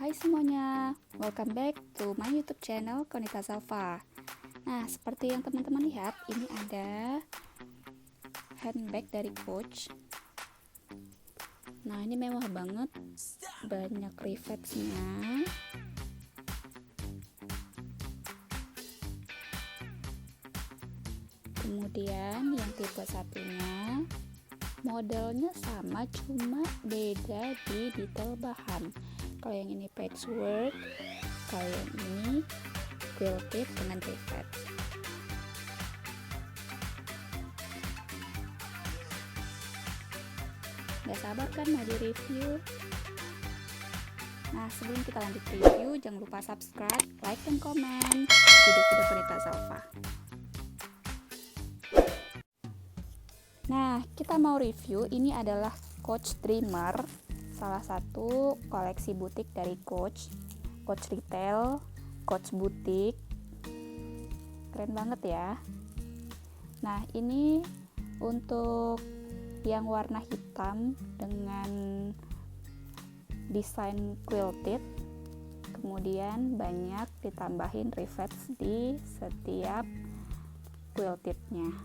Hai semuanya, welcome back to my YouTube channel Konita Salva. Nah, seperti yang teman-teman lihat, ini ada handbag dari Coach. Nah, ini mewah banget, banyak rivetsnya. Kemudian yang tipe satunya modelnya sama, cuma beda di detail bahan. Kalau yang ini patchwork, kalau yang ini quilted dengan rivet. Gak sabar kan mau di review? Nah, sebelum kita lanjut review, jangan lupa subscribe, like, dan komen video-video Konita Salva. Nah, kita mau review, ini adalah Coach Dreamer, salah satu koleksi butik dari Coach Retail, Coach Butik. Keren banget ya. Nah, ini untuk yang warna hitam dengan desain quilted, kemudian banyak ditambahin rivets di setiap quiltednya.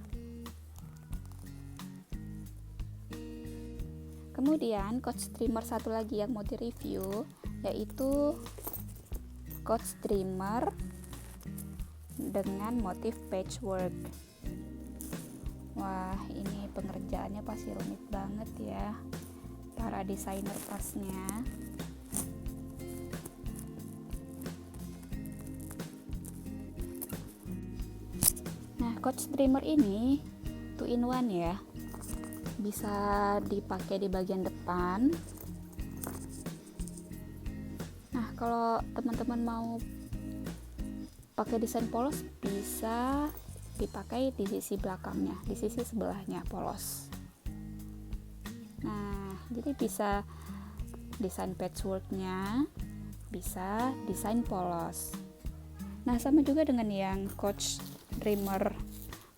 Kemudian Coach Dreamer satu lagi yang mau direview, yaitu Coach Dreamer dengan motif patchwork. Wah, ini pengerjaannya pasti rumit banget ya para desainer tasnya. Nah, Coach Dreamer ini 2-in-1 ya, bisa dipakai di bagian depan. Nah, kalau teman-teman mau pakai desain polos, bisa dipakai di sisi belakangnya, di sisi sebelahnya polos. Nah, jadi bisa desain patchworknya, bisa desain polos. Nah, sama juga dengan yang Coach Dreamer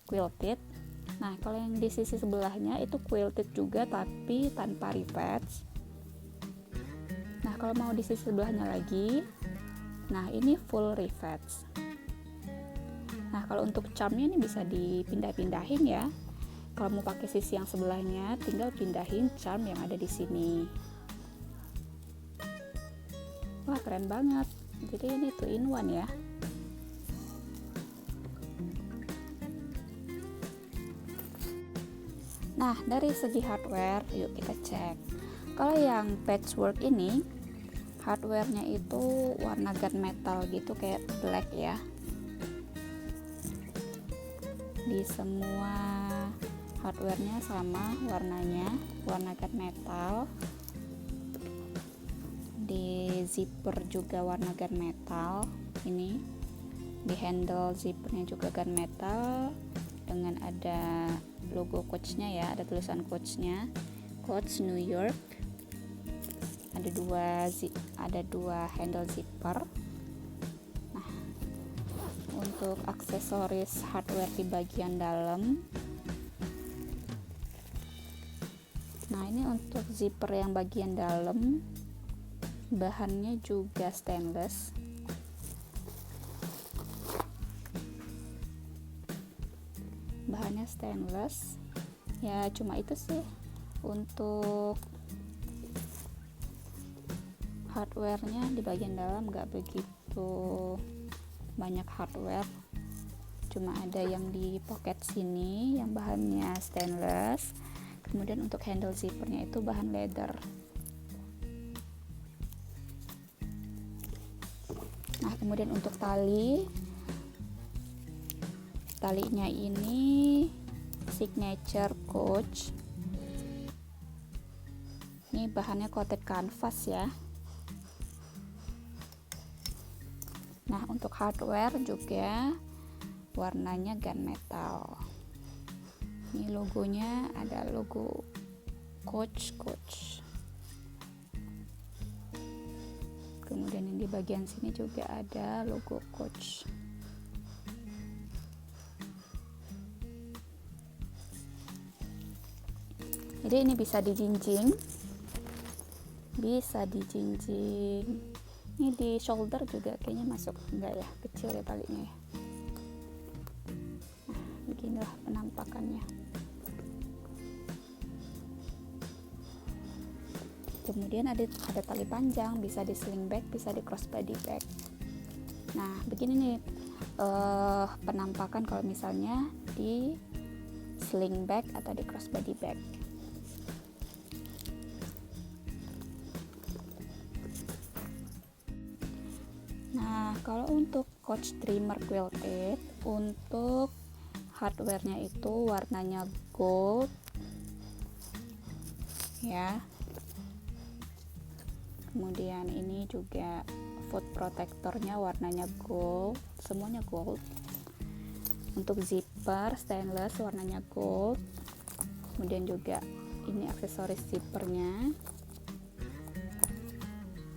quilted. Nah, kalau yang di sisi sebelahnya itu quilted juga tapi tanpa rivets. Nah, kalau mau di sisi sebelahnya lagi, nah ini full rivets. Nah, kalau untuk charmnya ini bisa dipindah-pindahin ya. Kalau mau pakai sisi yang sebelahnya, tinggal pindahin charm yang ada di sini. Wah, keren banget. Jadi ini 2-in-1 ya. Nah, dari segi hardware, yuk kita cek. Kalau yang patchwork ini, hardwarenya itu warna gunmetal gitu, kayak black ya. Di semua hardwarenya sama warnanya, warna gunmetal. Di zipper juga warna gunmetal. Ini di handle zippernya juga gunmetal dengan ada logo Coach-nya ya, ada tulisan Coach-nya, Coach New York. Ada dua handle zipper. Nah, untuk aksesoris hardware di bagian dalam. Nah, ini untuk zipper yang bagian dalam, bahannya juga stainless. Bahannya stainless ya, cuma itu sih untuk hardwarenya di bagian dalam nggak begitu banyak hardware, cuma ada yang di pocket sini yang bahannya stainless. Kemudian untuk handle zippernya itu bahan leather. Nah, kemudian untuk talinya ini signature Coach. Ini bahannya coated canvas ya. Nah, untuk hardware juga warnanya gunmetal. Ini logonya ada logo Coach. Kemudian yang di bagian sini juga ada logo Coach. Jadi ini bisa dijinjing, Ini di shoulder juga kayaknya masuk, enggak ya, kecil ya talinya ya. Nah, beginilah penampakannya. Kemudian ada tali panjang, bisa di sling bag, bisa di crossbody bag. Nah, begini nih penampakan kalau misalnya di sling bag atau di crossbody bag. Nah, kalau untuk Coach Dreamer Quilted, untuk hardware-nya itu warnanya gold ya. Kemudian ini juga foot protectornya warnanya gold, semuanya gold. Untuk zipper stainless warnanya gold. Kemudian juga ini aksesoris zippernya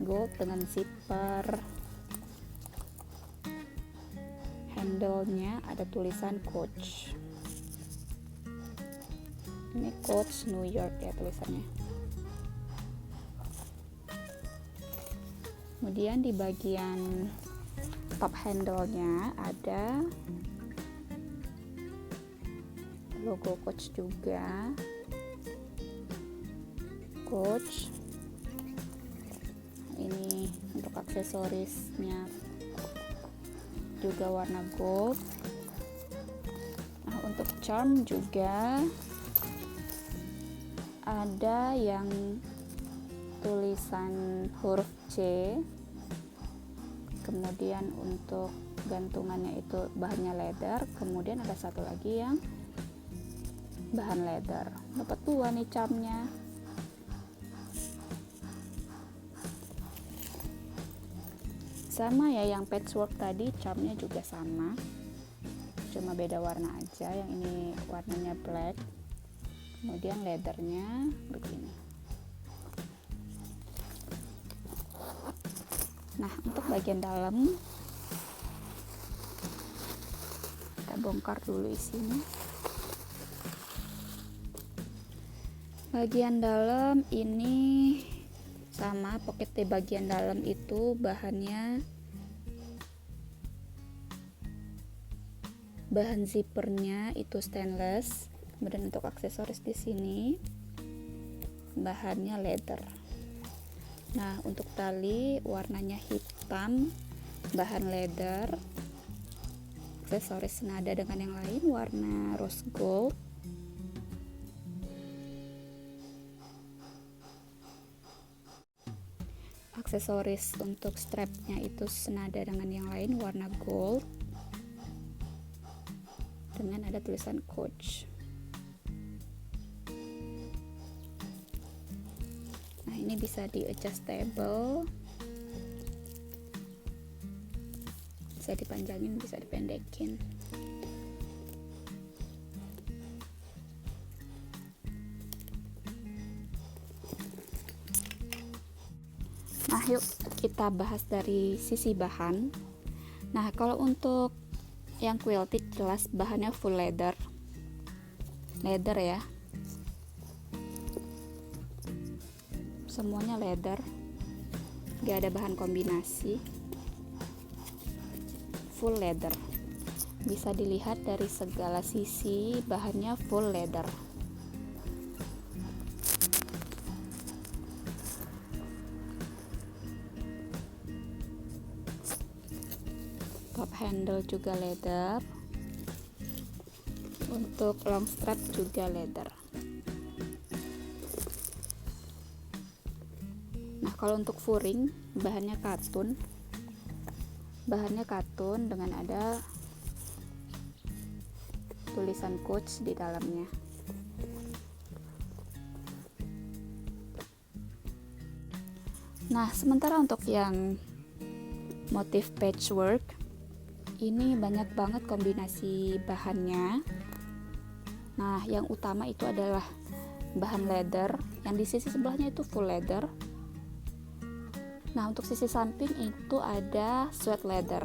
gold dengan zipper. Handle-nya ada tulisan Coach. Ini Coach New York ya tulisannya. Kemudian di bagian top handle-nya ada logo Coach juga. Coach. Ini untuk aksesorisnya juga warna gold. Nah, untuk charm juga ada yang tulisan huruf C. Kemudian untuk gantungannya itu bahannya leather. Kemudian ada satu lagi yang bahan leather. Dapat dua nih charmnya. Sama ya, yang patchwork tadi charmnya juga sama, cuma beda warna aja. Yang ini warnanya black, kemudian leathernya begini. Nah, untuk bagian dalam kita bongkar dulu isinya. Bagian dalam ini sama, pocket di bagian dalam itu bahan zippernya itu stainless. Kemudian untuk aksesoris di sini bahannya leather. Nah, untuk tali warnanya hitam, bahan leather. Aksesoris senada dengan yang lain warna rose gold. Aksesoris untuk strapnya itu senada dengan yang lain warna gold dengan ada tulisan Coach. Nah, ini bisa di adjustable, bisa dipanjangin, bisa dipendekin. Nah, yuk kita bahas dari sisi bahan. Nah, kalau untuk yang quilted jelas bahannya full leather ya, semuanya leather, gak ada bahan kombinasi, full leather. Bisa dilihat dari segala sisi bahannya full leather. Top handle juga leather. Untuk long strap juga leather. Nah, kalau untuk furring bahannya katun. Bahannya katun dengan ada tulisan Coach di dalamnya. Nah, sementara untuk yang motif patchwork ini banyak banget kombinasi bahannya. Nah, yang utama itu adalah bahan leather, yang di sisi sebelahnya itu full leather. Nah, untuk sisi samping itu ada sweat leather.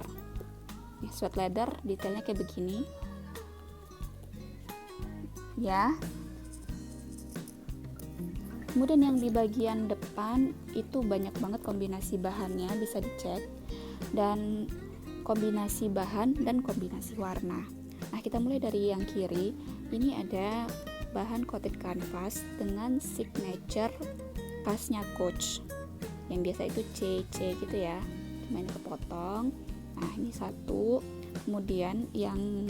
Sweat leather detailnya kayak begini ya. Kemudian yang di bagian depan itu banyak banget kombinasi bahannya, bisa dicek, dan kombinasi bahan dan kombinasi warna. Nah, kita mulai dari yang kiri. Ini ada bahan coated canvas dengan signature pasnya Coach. Yang biasa itu CC gitu ya, cuma ini kepotong. Nah, ini satu. Kemudian yang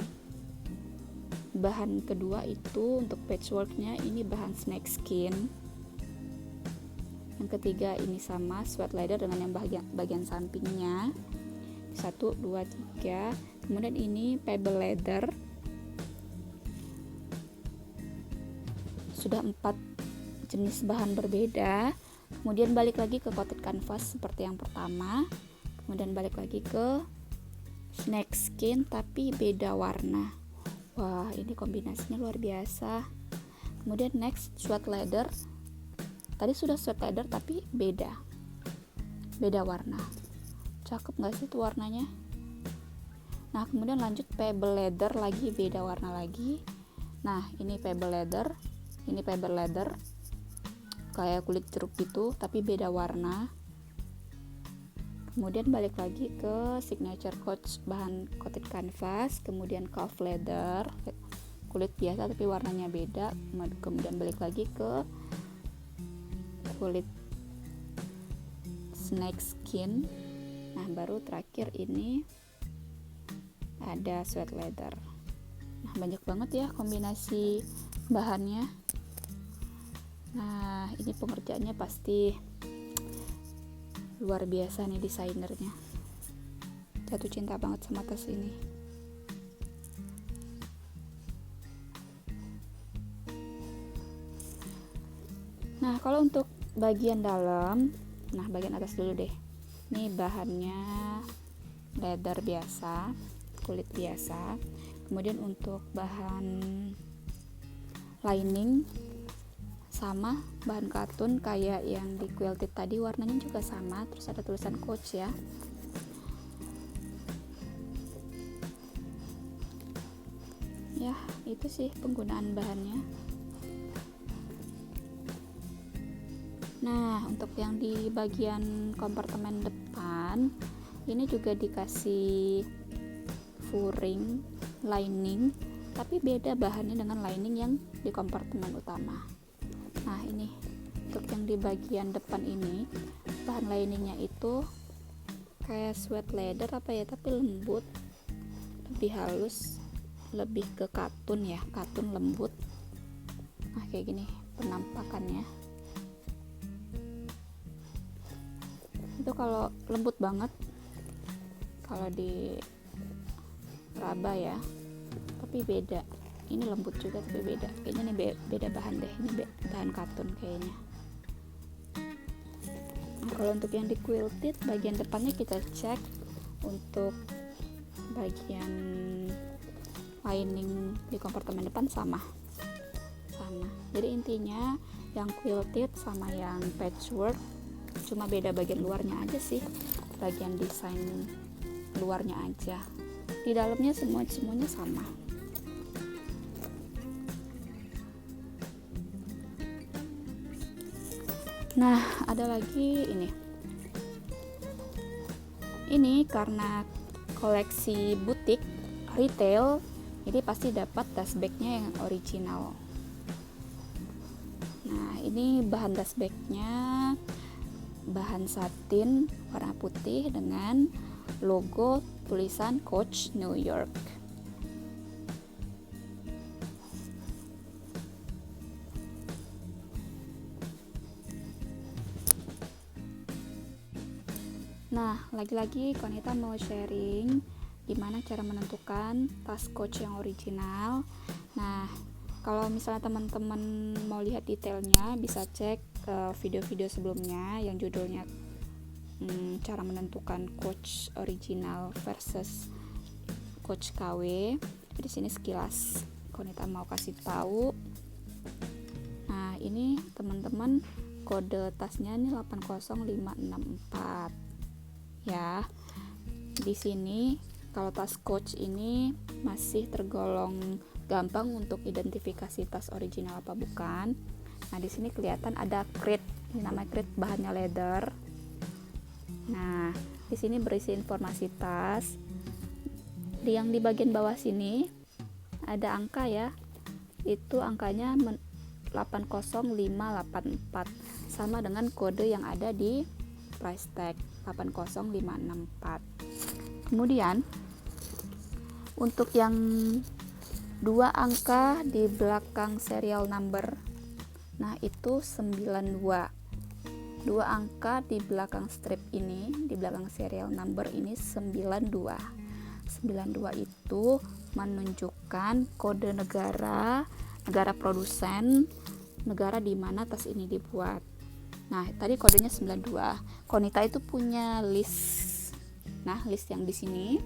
bahan kedua itu untuk patchworknya ini bahan snake skin. Yang ketiga ini sama sweat leather dengan yang bagian sampingnya. 1, 2, 3. Kemudian ini pebble leather. Sudah 4 jenis bahan berbeda. Kemudian balik lagi ke coated canvas seperti yang pertama. Kemudian balik lagi ke snake skin tapi beda warna. Wah, ini kombinasinya luar biasa. Kemudian next sweat leather. Tadi sudah sweat leather tapi beda warna. Cakep gak sih itu warnanya? Nah, kemudian lanjut pebble leather lagi, beda warna lagi. Nah, ini pebble leather, ini pebble leather kayak kulit jeruk gitu tapi beda warna. Kemudian balik lagi ke signature Coach bahan coated canvas, kemudian calf leather kulit biasa tapi warnanya beda. Kemudian balik lagi ke kulit snake skin. Nah, baru terakhir ini ada sweat leather. Nah, banyak banget ya kombinasi bahannya. Nah, ini pengerjaannya pasti luar biasa nih desainernya. Jatuh cinta banget sama tas ini. Nah, kalau untuk bagian dalam, nah bagian atas dulu deh. Ini bahannya leather biasa, kulit biasa. Kemudian untuk bahan lining sama bahan katun kayak yang di quilted tadi, warnanya juga sama, terus ada tulisan Coach ya. Ya, itu sih penggunaan bahannya. Nah, untuk yang di bagian kompartemen depan ini juga dikasih furing lining, tapi beda bahannya dengan lining yang di kompartemen utama. Nah, ini untuk yang di bagian depan ini bahan liningnya itu kayak sweat leather apa ya, tapi lembut, lebih halus, lebih ke katun ya, katun lembut. Nah, kayak gini penampakannya. Itu kalau lembut banget kalau di raba ya, tapi beda. Ini lembut juga tapi beda. Kayaknya nih beda bahan deh. Ini bahan katun kayaknya. Nah, kalau untuk yang di quilted bagian depannya kita cek untuk bagian lining di kompartemen depan sama. Jadi intinya yang quilted sama yang patchwork cuma beda bagian luarnya aja sih, bagian desain luarnya aja. Di dalamnya semuanya sama. Nah, ada lagi ini. Ini karena koleksi butik retail, jadi pasti dapat dust bagnya yang original. Nah, ini bahan dust bagnya bahan satin warna putih dengan logo tulisan Coach New York. Nah, lagi-lagi Konita mau sharing gimana cara menentukan tas Coach yang original. Nah, kalau misalnya teman-teman mau lihat detailnya bisa cek video-video sebelumnya yang judulnya cara menentukan Coach original versus Coach KW. Di sini sekilas Konita mau kasih tahu. Nah, ini teman-teman kode tasnya ini 80564 ya. Di sini kalau tas Coach ini masih tergolong gampang untuk identifikasi tas original apa bukan. Nah, di sini kelihatan ada crate. Ini namanya crate, bahannya leather. Nah, di sini berisi informasi tas. Yang di bagian bawah sini ada angka ya. Itu angkanya 80584, sama dengan kode yang ada di price tag 80564. Kemudian untuk yang 2 angka di belakang serial number, nah itu 92. 2 angka di belakang strip ini, di belakang serial number ini 92. 92 itu menunjukkan kode negara produsen, negara di mana tas ini dibuat. Nah, tadi kodenya 92. Qonita itu punya list. Nah, list yang di sini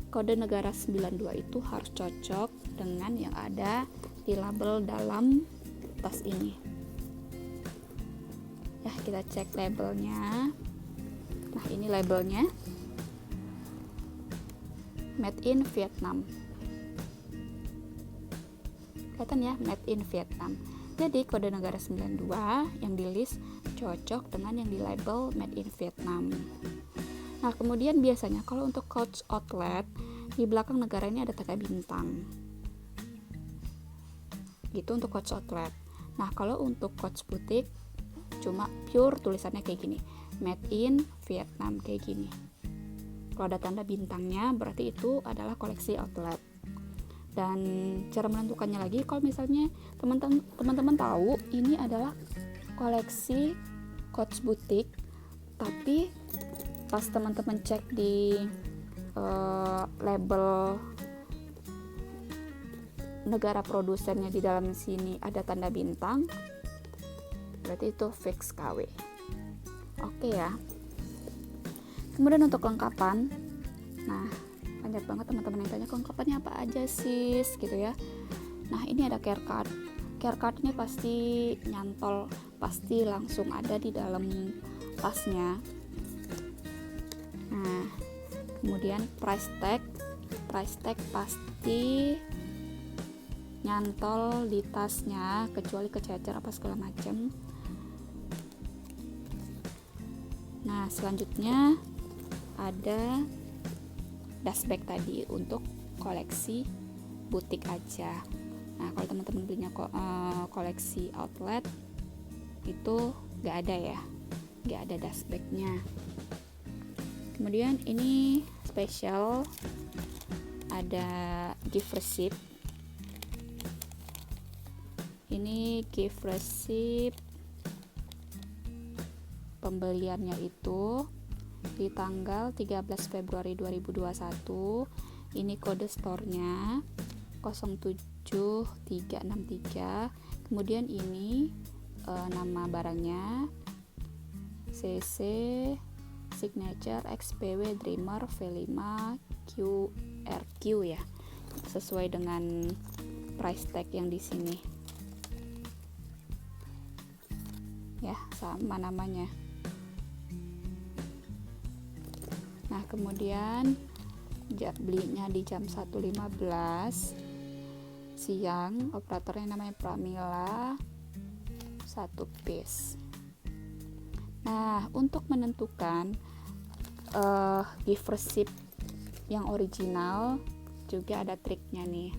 kode negara 92 itu harus cocok dengan yang ada di label dalam tas ini. Ya, kita cek labelnya. Nah, ini labelnya. Made in Vietnam. Kelihatan ya, made in Vietnam. Jadi kode negara 92 yang di list cocok dengan yang di label made in Vietnam. Nah, kemudian biasanya kalau untuk Coach outlet, di belakang negara ini ada tanda bintang. Gitu untuk Coach outlet. Nah, kalau untuk Coach boutique cuma pure tulisannya kayak gini, made in Vietnam, kayak gini. Kalau ada tanda bintangnya berarti itu adalah koleksi outlet. Dan cara menentukannya lagi, kalau misalnya teman-teman tahu ini adalah koleksi Coach boutique, tapi pas teman-teman cek di label negara produsennya di dalam sini ada tanda bintang, berarti itu fix KW. Oke ya. Kemudian untuk kelengkapan, nah banyak banget teman-teman yang tanya kelengkapannya apa aja sis gitu ya. Nah, ini ada care card. Care card ini pasti nyantol, pasti langsung ada di dalam tasnya. Nah, kemudian price tag pasti nyantol di tasnya, kecuali kececer apa segala macam. Nah, selanjutnya ada dust bag tadi untuk koleksi butik aja. Nah, kalau teman-teman belinya koleksi outlet itu nggak ada ya, nggak ada dust bagnya. Kemudian ini spesial, ada gift receipt. Ini gift receipt pembeliannya itu di tanggal 13 Februari 2021. Ini kode store-nya 07363. Kemudian ini nama barangnya CC Signature XPW Dreamer V5 QRQ ya. Sesuai dengan price tag yang di sini. Ya, sama namanya. Nah, kemudian belinya di jam 1.15 siang. Operatornya namanya Pramila, 1 piece. Nah, untuk menentukan gift receipt yang original juga ada triknya nih.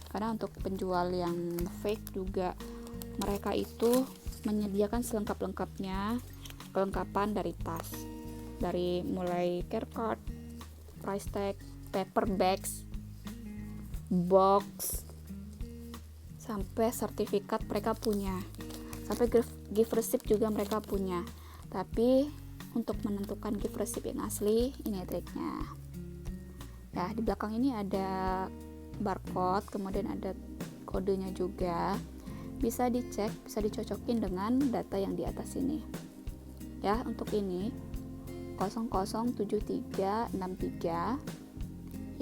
Karena untuk penjual yang fake juga mereka itu menyediakan selengkap-lengkapnya, kelengkapan dari tas, dari mulai care card, price tag, paper bags, box, sampai sertifikat mereka punya, sampai gift receipt juga mereka punya. Tapi untuk menentukan gift receipt yang asli, ini triknya. Ya, di belakang ini ada barcode, kemudian ada kodenya juga. Bisa dicek, bisa dicocokin dengan data yang di atas ini. Ya, untuk ini 007363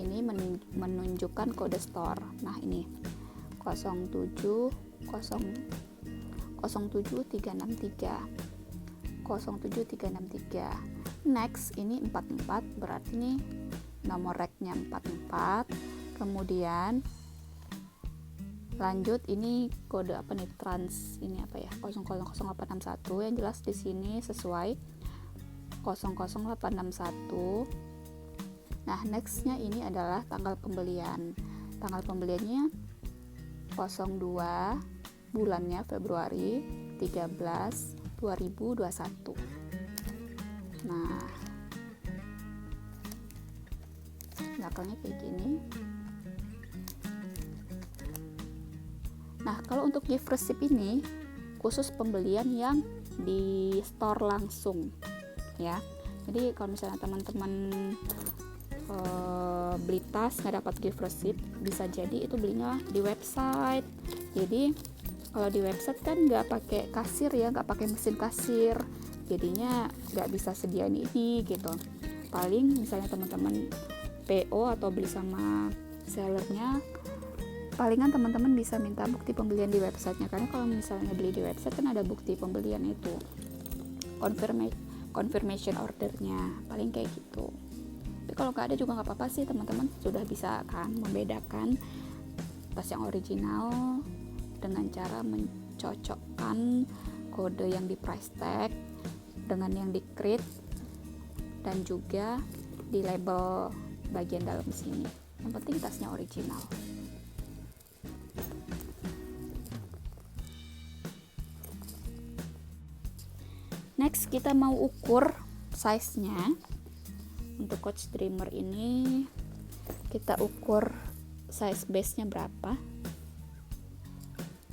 ini menunjukkan kode store. Nah, ini 07363. Next, ini 44, berarti ini nomor racknya 44. Kemudian Lanjut, ini kode apa nih, trans ini apa ya, 000861, yang jelas di sini sesuai 00861. Nah, nextnya ini adalah tanggal pembelian. Tanggal pembeliannya 02, bulannya Februari 13 2021. Nah, belakangnya kayak gini. Nah, kalau untuk gift receipt ini khusus pembelian yang di store langsung ya. Jadi kalau misalnya teman-teman beli tas nggak dapat gift receipt, bisa jadi itu belinya di website. Jadi kalau di website kan nggak pakai kasir ya, nggak pakai mesin kasir, jadinya nggak bisa sediain ini gitu. Paling misalnya teman-teman PO atau beli sama sellernya, palingan teman-teman bisa minta bukti pembelian di websitenya, karena kalau misalnya beli di website kan ada bukti pembelian itu, confirmation ordernya, paling kayak gitu. Tapi kalau nggak ada juga nggak apa-apa sih, teman-teman sudah bisa kan membedakan tas yang original dengan cara mencocokkan kode yang di price tag dengan yang di crate dan juga di label bagian dalam sini. Yang penting tasnya original. Next, kita mau ukur size-nya. Untuk Coach Dreamer ini kita ukur size base-nya berapa.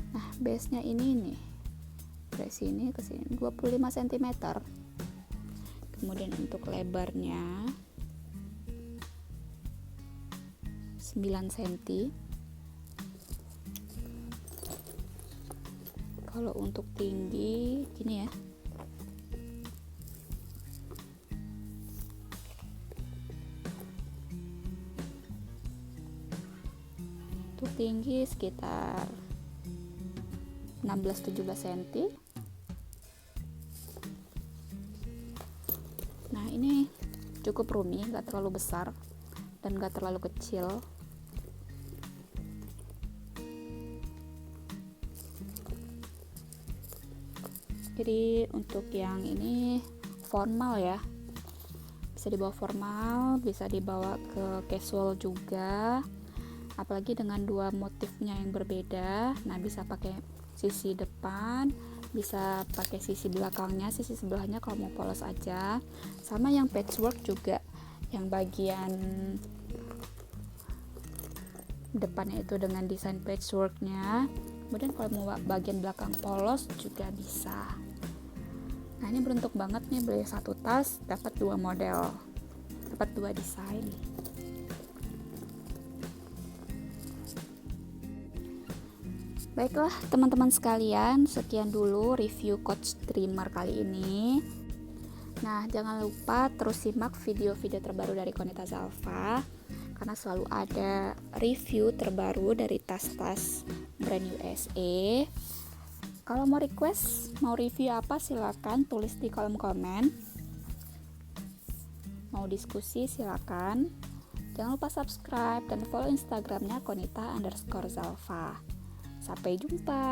Nah, base-nya ini nih, dari sini ke sini 25 cm. Kemudian untuk lebarnya 9 cm. Kalau untuk tinggi gini ya, untuk tinggi sekitar 16-17 cm. Nah, ini cukup roomy, gak terlalu besar dan gak terlalu kecil. Jadi untuk yang ini formal ya, bisa dibawa formal, bisa dibawa ke casual juga, apalagi dengan dua motifnya yang berbeda. Nah, bisa pakai sisi depan, bisa pakai sisi belakangnya, sisi sebelahnya kalau mau polos aja. Sama yang patchwork juga, yang bagian depannya itu dengan desain patchworknya. Kemudian kalau mau bagian belakang polos juga bisa. Nah, ini beruntung banget nih, beli satu tas dapat dua model, dapat dua desain. Baiklah teman-teman sekalian, sekian dulu review Coach Dreamer kali ini. Nah, jangan lupa terus simak video-video terbaru dari Konita Zalfa, karena selalu ada review terbaru dari tas-tas brand USA. Kalau mau request, mau review apa, silakan tulis di kolom komen. Mau diskusi silakan. Jangan lupa subscribe dan follow Instagramnya Konita_Zalfa. Sampai jumpa.